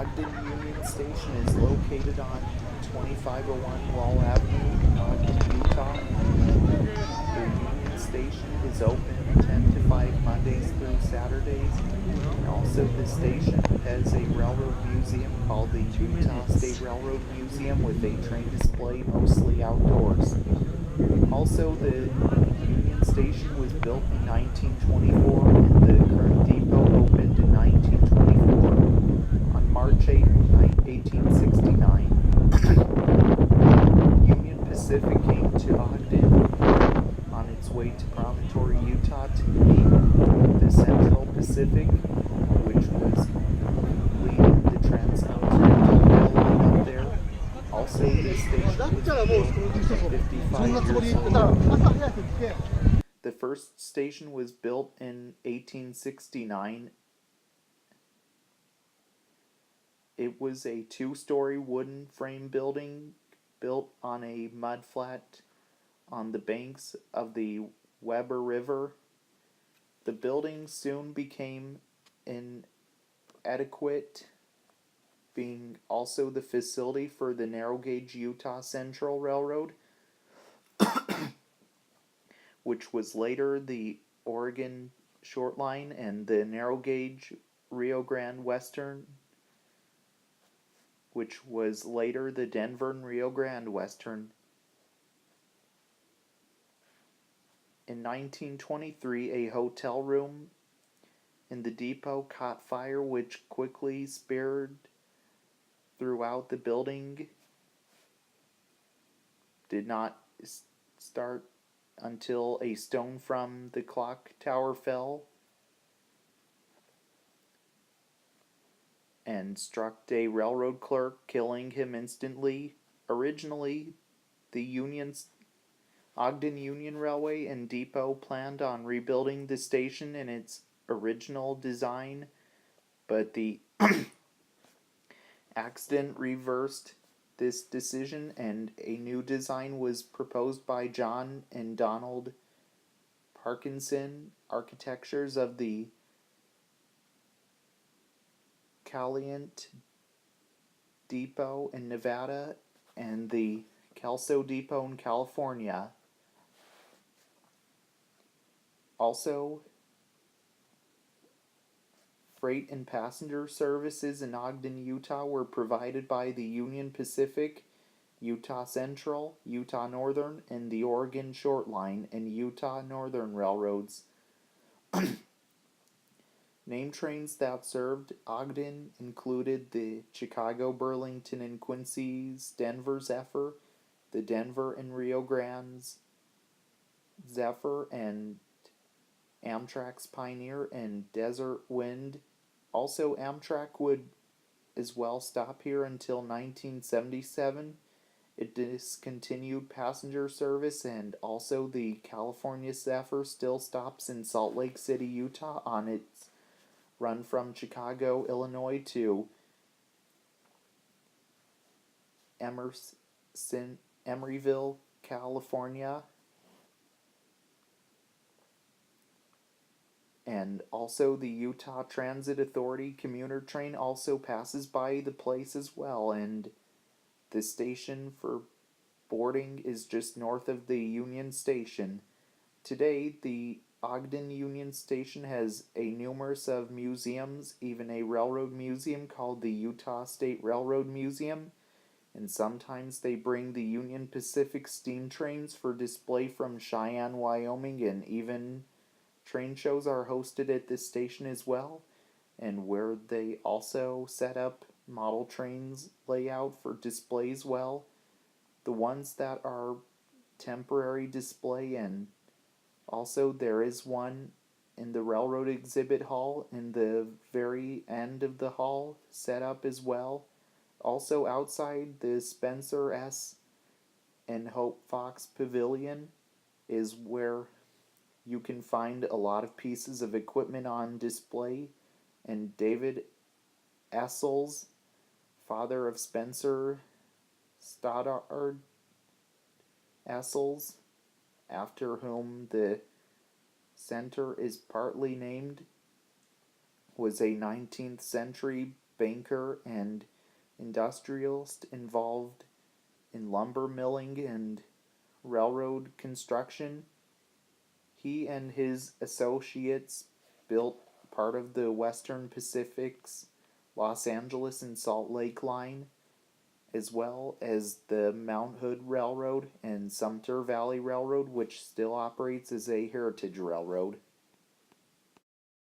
Ogden Union Station is located on 2501 Wall Avenue in Ogden, Utah. The Union Station is open 10 to 5 Mondays through Saturdays. And also, the station has a railroad museum called the Utah State Railroad Museum with a train display mostly outdoors. Also, the Union Station was built in 1924 and the current depot opened in 1924. On March 8, 1869, Union Pacific came to Ogden on its way to Promontory, Utah to meet the Central Pacific, which was leading the transcontinental railroad up there. Also, this station was built 55 years later. The first station was built in 1869. It was a two-story wooden frame building built on a mudflat on the banks of the Weber River. The building soon became inadequate, being also the facility for the narrow gauge Utah Central Railroad, which was later the Oregon Short Line, and the narrow gauge Rio Grande Western, which was later the Denver and Rio Grande Western. In 1923, a hotel room in the depot caught fire, which quickly spread throughout the building. Did not start until a stone from the clock tower fell and struck a railroad clerk, killing him instantly. Originally, the Ogden Union Railway and Depot planned on rebuilding the station in its original design, but the accident reversed this decision and a new design was proposed by John and Donald Parkinson, architects of the Caliente Depot in Nevada and the Kelso Depot in California. Also, freight and passenger services in Ogden, Utah were provided by the Union Pacific, Utah Central, Utah Northern, and the Oregon Short Line and Utah Northern Railroads. Name trains that served Ogden included the Chicago, Burlington, and Quincy's Denver Zephyr, the Denver and Rio Grande's Zephyr, and Amtrak's Pioneer and Desert Wind. Also, Amtrak would as well stop here until 1977. It discontinued passenger service, and also the California Zephyr still stops in Salt Lake City, Utah on its run from Chicago, Illinois to Emeryville, California. And also the Utah Transit Authority commuter train also passes by the place as well, and the station for boarding is just north of the Union Station. Today, the Ogden Union Station has a numerous of museums, even a railroad museum called the Utah State Railroad Museum, and sometimes they bring the Union Pacific steam trains for display from Cheyenne, Wyoming, and even train shows are hosted at this station as well, and where they also set up model trains layout for display as well. The ones that are temporary display, and also there is one in the railroad exhibit hall in the very end of the hall set up as well. Also outside the Spencer S. and Hope Fox Pavilion is where you can find a lot of pieces of equipment on display, and David Essel's, father of Spencer Stoddard Essel's, after whom the center is partly named, was a 19th century banker and industrialist involved in lumber milling and railroad construction. He and his associates built part of the Western Pacific's Los Angeles and Salt Lake line, as well as the Mount Hood Railroad and Sumter Valley Railroad, which still operates as a heritage railroad.